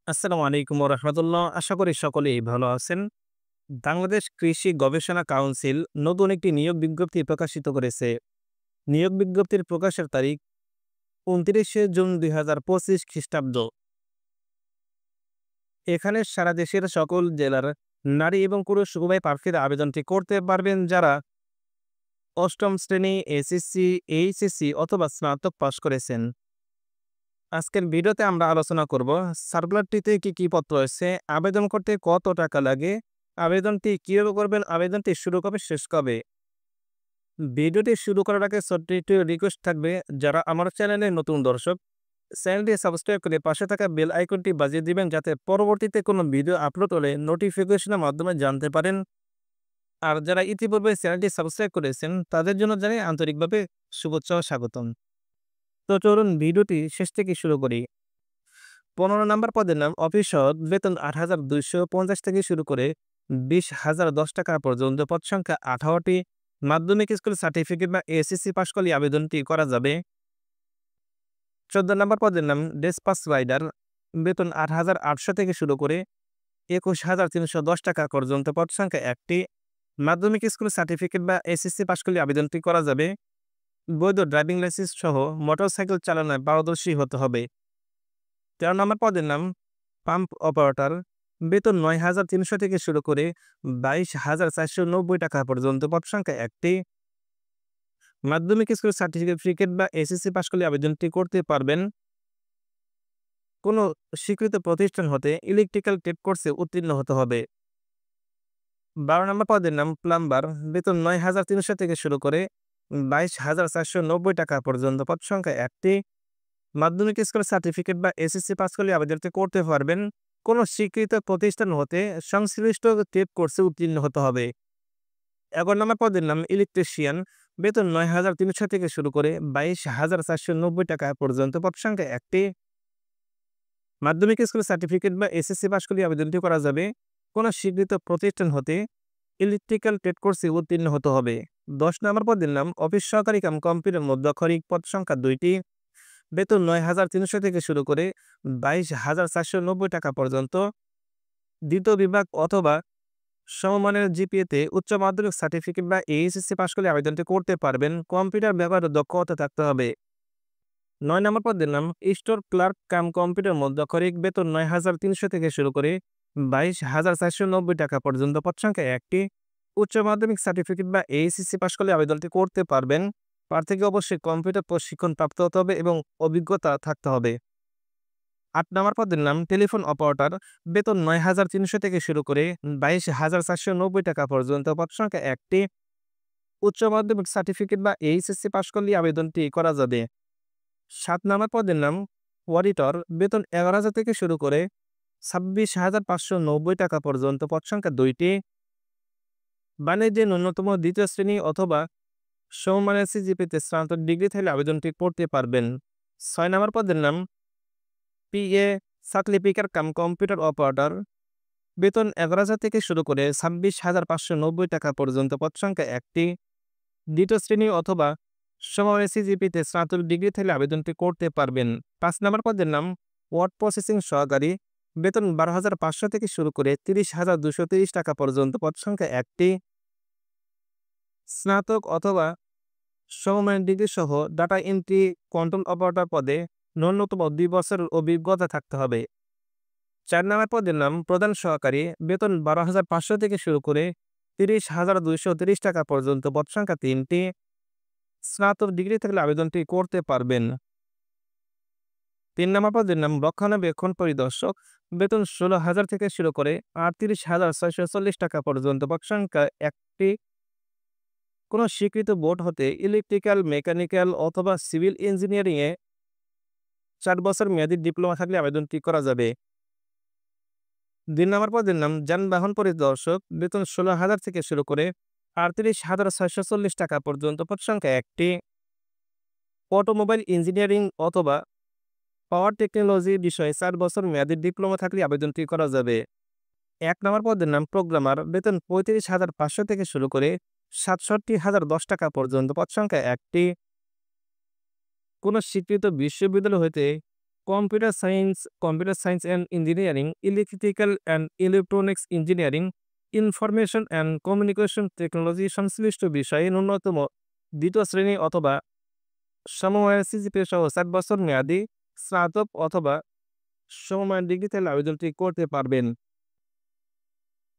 আসসালামু আলাইকুম ওয়া রাহমাতুল্লাহ। আশা করি সকলেই ভালো আছেন। বাংলাদেশ কৃষি গবেষণা কাউন্সিল নতুন একটি নিয়োগ বিজ্ঞপ্তি প্রকাশিত করেছে। নিয়োগ বিজ্ঞপ্তির প্রকাশের তারিখ ২৯শে জুন ২০২৫ খ্রিস্টাব্দ। এখানে সারা দেশের সকল জেলার নারী এবং পুরুষ উভয় প্রার্থীরা আবেদনটি করতে পারবেন যারা অষ্টম শ্রেণী, এসএসসি, এইচএসসি অথবা স্নাতক পাস করেছেন। আজকের ভিডিওতে আমরা আলোচনা করব সার্কুলারটিতে কি পত্র রয়েছে, আবেদন করতে কত টাকা লাগে, আবেদনটি কিভাবে করবেন, আবেদনটি শুরু কবে শেষ কবে। ভিডিওটি শুরু করার আগে ছোট্ট একটি রিকোয়েস্ট থাকবে, যারা আমার চ্যানেলে নতুন দর্শক, চ্যানেলটি সাবস্ক্রাইব করে পাশে থাকা বেল আইকনটি বাজিয়ে দিবেন যাতে পরবর্তীতে কোনো ভিডিও আপলোড হলে নোটিফিকেশনের মাধ্যমে জানতে পারেন। আর যারা ইতিপূর্বে চ্যানেলটি সাবস্ক্রাইব করেছেন তাদের জন্য জানাই আন্তরিকভাবে শুভেচ্ছা ও স্বাগতম। তো চলুন ভিডিওটি শেষ থেকে শুরু করি। ১৫ নম্বর পদের নাম অফিসর, বেতন ৮,২৫০ থেকে শুরু করে ২০,০১০ টাকা পর্যন্ত, পদ সংখ্যা ১৮টি, মাধ্যমিক স্কুল সার্টিফিকেট বা এসএসসি পাশ করলে আবেদনটি করা যাবে। ১৪ নম্বর পদের নাম ডেসপাচ রাইডার, বেতন ৮,৮০০ থেকে শুরু করে ২১,৩১০ টাকা পর্যন্ত, পদ সংখ্যা ১টি, মাধ্যমিক স্কুল সার্টিফিকেট বা এসএসসি পাশ করলে আবেদনটি করা যাবে। বৈধ ড্রাইভিং লাইসেন্স সহ মোটরসাইকেল চালানোয় পারদর্শী হতে হবে। ১৩ নম্বর পদের নাম পাম্প অপারেটর, বেতন ৯,৩০০ থেকে শুরু করে ২২,৪৯০ টাকা পর্যন্ত, পদ সংখ্যা ১টি, মাধ্যমিক স্কুল সার্টিফিকেট বা এসএসসি পাশ করলে আবেদনটি করতে পারবেন। কোনো স্বীকৃত প্রতিষ্ঠান হতে ইলেকট্রিক্যাল ট্রেড কোর্সে উত্তীর্ণ হতে হবে। ১২ নম্বর পদের নাম প্লাম্বার, বেতন ৯,৩০০ থেকে শুরু করে ২২,৪৯০ টাকা পর্যন্ত, পদ সংখ্যা ১টি, মাধ্যমিক স্কুল সার্টিফিকেট বা এসএসসি পাস করলে আবেদনটি করতে পারবেন। কোনো স্বীকৃত প্রতিষ্ঠান হতে সংশ্লিষ্ট ট্রেড কোর্সে উত্তীর্ণ হতে হবে। ১১ নম্বর পদের নাম ইলেকট্রিশিয়ান, বেতন ৯,৩০০ থেকে শুরু করে ২২,৪৯০ টাকা পর্যন্ত, পদ সংখ্যা ১টি, মাধ্যমিক স্কুল সার্টিফিকেট বা এসএসসি পাস করলে আবেদনটি করা যাবে। কোনো স্বীকৃত প্রতিষ্ঠান হতে ইলেকট্রিক্যাল ট্রেড কোর্সে উত্তীর্ণ হতে হবে। ১০ নম্বর পদের নাম অফিস সহকারী কাম কম্পিউটার মধ্যক্ষরিক, পদ সংখ্যা ২টি, বেতন ৯,৩০০ থেকে শুরু করে ২২,৪৯০ টাকা পর্যন্ত, দ্বিতীয় বিভাগ অথবা সমমানের জিপিএতে উচ্চ মাধ্যমিক সার্টিফিকেট বা এইচএসসি পাশ করলে আবেদনটি করতে পারবেন। কম্পিউটার ব্যবহারে দক্ষতা থাকতে হবে। ৯ নম্বর পদ দিলাম স্টোর ক্লার্ক কাম কম্পিউটার মধ্যক্ষরিক, বেতন ৯,৩০০ থেকে শুরু করে ২২,৪৯০ টাকা পর্যন্ত, পদ সংখ্যা ১টি, উচ্চ মাধ্যমিক সার্টিফিকেট বা এইচএসসি পাশ করলে আবেদনটি করতে পারবেন। প্রার্থীকে অবশ্যই কম্পিউটার প্রশিক্ষণ প্রাপ্ত হতে হবে এবং অভিজ্ঞতা থাকতে হবে। ৮ নম্বর পদের নাম টেলিফোন অপারেটর, বেতন ৯,৩০০ থেকে শুরু করে ২২,৪৯০ টাকা পর্যন্ত, পদ সংখ্যা ১টি, উচ্চ মাধ্যমিক সার্টিফিকেট বা এইচএসসি পাশ করলে আবেদনটি করা যাবে। ৭ নম্বর পদের নাম অডিটর, বেতন ১১,০০০ থেকে শুরু করে ২৬,৫৯০ টাকা পর্যন্ত, পদ সংখ্যা ২টি, বাণিজ্যে ন্যূনতম দ্বিতীয় শ্রেণী অথবা সমমানের সিজিপিতে স্নাতক ডিগ্রি থাকলে আবেদনটি করতে পারবেন। ৬ নম্বর পদের নাম PA certificate cum computer operator, বেতন ১১,০০০ থেকে শুরু করে ২৬,৫৯০ টাকা পর্যন্ত, পদ সংখ্যা ১টি, দ্বিতীয় শ্রেণী অথবা সমমানের সিজিপিতে স্নাতক ডিগ্রি থাকলে আবেদনটি করতে পারবেন। ৫ নম্বর পদের নাম ওয়ার্ড প্রসেসিং সহকারী, বেতন ১২,৫০০ থেকে শুরু করে ৩০,২৩০ টাকা পর্যন্ত, পদ সংখ্যা ১টি, স্নাতক অথবা সমমানের ডিগ্রি সহ ডাটা এন্ট্রি কন্ট্রোল অপারেটর পদে ন্যূনতম ২ বছরের অভিজ্ঞতা থাকতে হবে। ৪ নম্বর পদের নাম প্রধান সহকারী, বেতন ১২,৫০০ থেকে শুরু করে ৩০,২৩০ টাকা পর্যন্ত, পদ সংখ্যা ৩টি, স্নাতক ডিগ্রি থাকলে আবেদনটি করতে পারবেন। ৩ নম্বর পদের নাম রক্ষণাবেক্ষণ পরিদর্শক, বেতন ১৬,০০০ থেকে শুরু করে ৩৮,৬৪০ টাকা পর্যন্ত, পদ সংখ্যা ১টি, কোনো স্বীকৃত বোর্ড হতে ইলেকট্রিক্যাল, মেকানিক্যাল অথবা সিভিল ইঞ্জিনিয়ারিংয়ে ৪ বছর মেয়াদী ডিপ্লোমা থাকলে আবেদনটি করা যাবে। ২ নম্বর পদের নাম যানবাহন পরিদর্শক, বেতন ১৬,০০০ থেকে শুরু করে ৩৮,৬৪০ টাকা পর্যন্ত, পদ সংখ্যা ১টি, অটোমোবাইল ইঞ্জিনিয়ারিং অথবা পাওয়ার টেকনোলজি বিষয়ে ৪ বছর মেয়াদী ডিপ্লোমা থাকলে আবেদনটি করা যাবে। ১ নম্বর পদের নাম প্রোগ্রামার, বেতন ৩৫,৫০০ থেকে শুরু করে ৬৭,০১০ টাকা পর্যন্ত, পদ সংখ্যা ১টি, কোনো স্বীকৃত বিশ্ববিদ্যালয় হতে computer science and engineering, electrical and electronics engineering, information and communication technology সংশ্লিষ্ট বিষয়ে ন্যূনতম ২য় শ্রেণী অথবা সমমানের সিজিপিএ সহ ৭ বছর মেয়াদি স্নাতক অথবা সমমানের ডিগ্রি থাকলে আবেদনটি করতে পারবেন।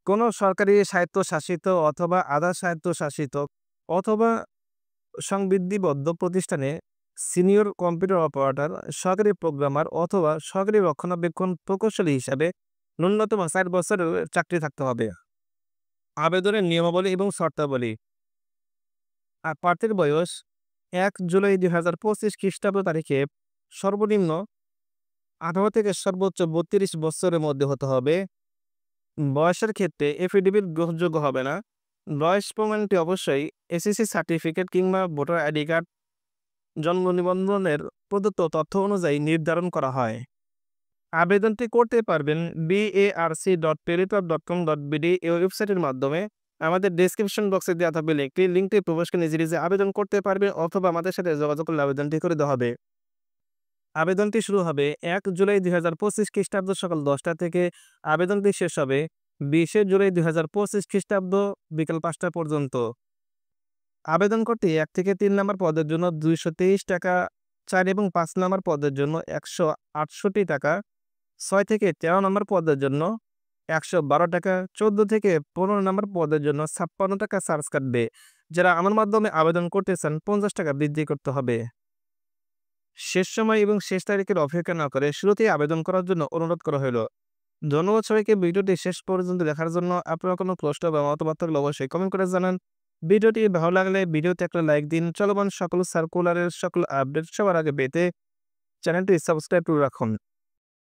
কোনো সরকারি স্বায়ত্তশাসিত অথবা আধা স্বায়ত্তশাসিত অথবা সংবিধিবদ্ধ প্রতিষ্ঠানে সিনিয়র কম্পিউটার অপারেটর, সহকারী প্রোগ্রামার অথবা সহকারী রক্ষণাবেক্ষণ প্রকৌশলী হিসাবে ন্যূনতম ৪ বছরের চাকরি থাকতে হবে। আবেদনের নিয়মাবলী এবং শর্তাবলী। প্রার্থীর বয়স ১ জুলাই ২০২৫ খ্রিস্টাব্দ তারিখে সর্বনিম্ন ১৮ থেকে সর্বোচ্চ ৩২ বছরের মধ্যে হতে হবে। বয়সের ক্ষেত্রে এফিডেভিট গ্রহণযোগ্য হবে না। বয়স প্রমাণটি অবশ্যই এসএসসি সার্টিফিকেট কিংবা ভোটার আইডি কার্ড, জন্ম নিবন্ধনের প্রদত্ত তথ্য অনুযায়ী নির্ধারণ করা হয়। আবেদনটি করতে পারবেন barc.pelipap.com.bd এই ওয়েবসাইটের মাধ্যমে। আমাদের ডেসক্রিপশন বক্সে দেওয়া থাকবে লিঙ্কটি প্রবেশ করে নিজে নিজে আবেদন করতে পারবেন অথবা আমাদের সাথে যোগাযোগ করলে আবেদনটি করে দেওয়া হবে। আবেদনটি শুরু হবে ১ জুলাই ২০২৫ খ্রিস্টাব্দ সকাল ১০টা থেকে। আবেদনটি শেষ হবে ২০ জুলাই ২০২৫ খ্রিস্টাব্দ বিকেল ৫টা পর্যন্ত। আবেদন করতে ১ থেকে ৩ নম্বর পদের জন্য ২২৩ টাকা, ৪ এবং ৫ নম্বর পদের জন্য ১৬৮ টাকা, ৬ থেকে ১৩ নম্বর পদের জন্য ১১২ টাকা, ১৪ থেকে ১৫ নম্বর পদের জন্য ৫৬ টাকা চার্জ কাটবে। যারা আমার মাধ্যমে আবেদন করতে চান ৫০ টাকা বৃদ্ধি করতে হবে। শেষ সময় এবং শেষ তারিখের অপেক্ষা না করে শুরুতেই আবেদন করার জন্য অনুরোধ করা হল। ধন্যবাদ সবাইকে ভিডিওটি শেষ পর্যন্ত দেখার জন্য। আপনারা কোনো প্রশ্ন বা মতামত থাকলে অবশ্যই কমেন্ট করে জানান। ভিডিওটি ভালো লাগলে ভিডিওতে একটা লাইক দিন। চলমান সকল সার্কুলারের সকল আপডেট সবার আগে পেতে চ্যানেলটি সাবস্ক্রাইব করে রাখুন।